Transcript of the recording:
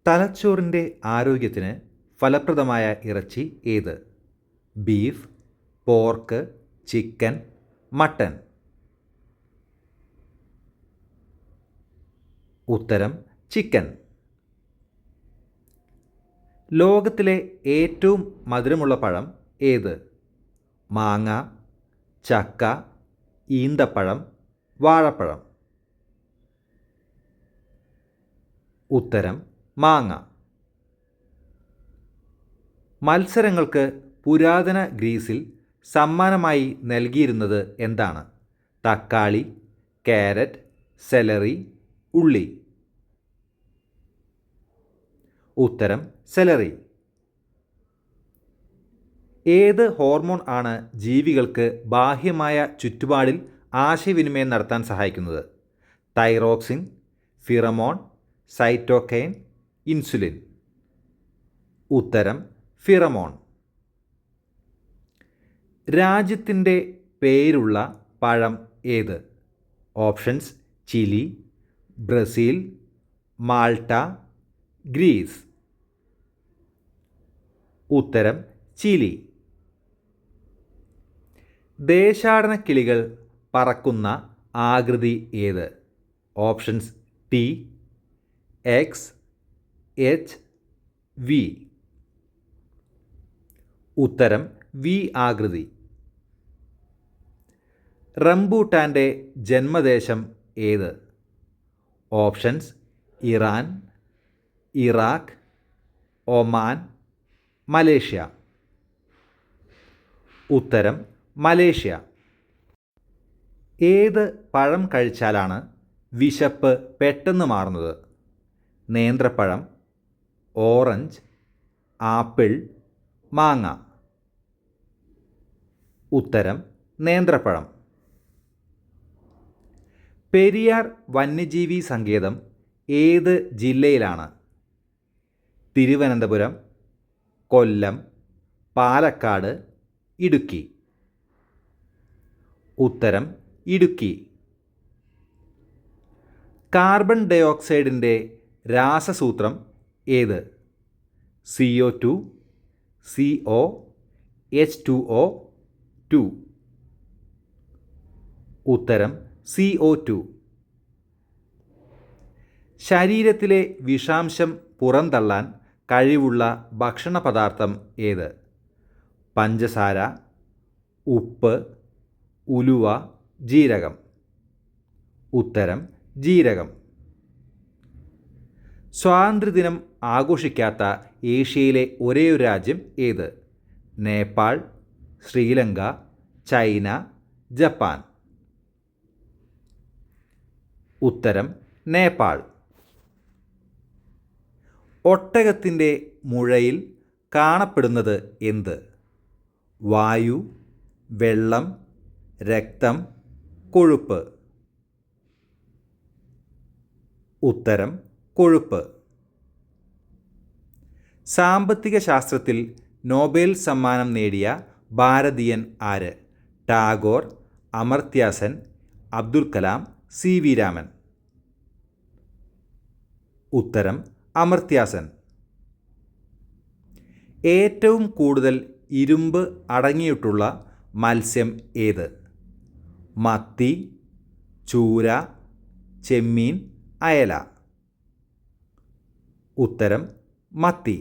തലച്ചോറിൻ്റെ ആരോഗ്യത്തിന് ഫലപ്രദമായ ഇറച്ചി ഏത്? Beef, pork, chicken, mutton. ഉത്തരം ചിക്കൻ. ലോകത്തിലെ ഏറ്റവും മധുരമുള്ള പഴം ഏത്? മാങ്ങ, ചക്ക, ഈന്തപ്പഴം, വാഴപ്പഴം. ഉത്തരം മാങ്ങ. മത്സരങ്ങൾക്ക് പുരാതന ഗ്രീസിൽ സമ്മാനമായി നൽകിയിരുന്നത് എന്താണ്? തക്കാളി, കാരറ്റ്, സെലറി, ഉള്ളി. ഉത്തരം സെലറി. ഏത് ഹോർമോൺ ആണ് ജീവികൾക്ക് ബാഹ്യമായ ചുറ്റുപാടിൽ ആശയവിനിമയം നടത്താൻ സഹായിക്കുന്നത്? Thyroxine, pheromone, cytokine, insulin. ഉത്തരം ഫിറമോൺ. രാജ്യത്തിൻ്റെ പേരുള്ള പഴം ഏത്? Options: Chile, Brazil, Malta, Greece. ഉത്തരം ചിലി. ദേശാടന കിളികൾ പറക്കുന്ന ആകൃതി ഏത്? Options: T, X, H, V. ഉത്തരം വി ആകൃതി. റംബൂട്ടാൻ്റെ ജന്മദേശം ഏത്? Options: Iran, Iraq, Oman, Malaysia. ഉത്തരം മലേഷ്യ. ഏത് പഴം കഴിച്ചാലാണ് വിശപ്പ് പെട്ടെന്ന് മാറുന്നത്? നേന്ത്രപ്പഴം, ഓറഞ്ച്, ആപ്പിൾ, മാങ്ങ. ഉത്തരം നേന്ത്രപ്പഴം. പെരിയാർ വന്യജീവി സങ്കേതം ഏത് ജില്ലയിലാണ്? തിരുവനന്തപുരം, കൊല്ലം, പാലക്കാട്, ഇടുക്കി. ഉത്തരം ഇടുക്കി. കാർബൺ ഡയോക്സൈഡിൻ്റെ രാസസൂത്രം ഏത്? CO2, CO, H2O, 2. ഉത്തരം CO2. ശരീരത്തിലെ വിഷാംശം പുറന്തള്ളാൻ കഴിവുള്ള ഭക്ഷണ പദാർത്ഥം ഏത്? പഞ്ചസാര, ഉപ്പ്, ഉലുവ, ജീരകം. ഉത്തരം ജീരകം. സ്വാതന്ത്ര്യദിനം ആഘോഷിക്കാത്ത ഏഷ്യയിലെ ഒരേയൊരു രാജ്യം ഏത്? Nepal, Sri Lanka, China, Japan. ഉത്തരം നേപ്പാൾ. ഒട്ടകത്തിൻ്റെ മുഴയിൽ കാണപ്പെടുന്നത് എന്ത്? വായു, വെള്ളം, രക്തം, കൊഴുപ്പ്. ഉത്തരം കൊഴുപ്പ്. സാമ്പത്തിക ശാസ്ത്രത്തിൽ നോബൽ സമ്മാനം നേടിയ ഭാരതീയൻ ആര്? ടാഗോർ, അമർത്യ സെൻ, അബ്ദുൽ കലാം, CV രാമൻ. ഉത്തരം അമർത്യ സെൻ. ഏറ്റവും കൂടുതൽ ഇരുമ്പ് അടങ്ങിയിട്ടുള്ള മത്സ്യം ഏത്? മത്തി, ചൂര, ചെമ്മീൻ, അയല. ഉത്തരം മത്തി.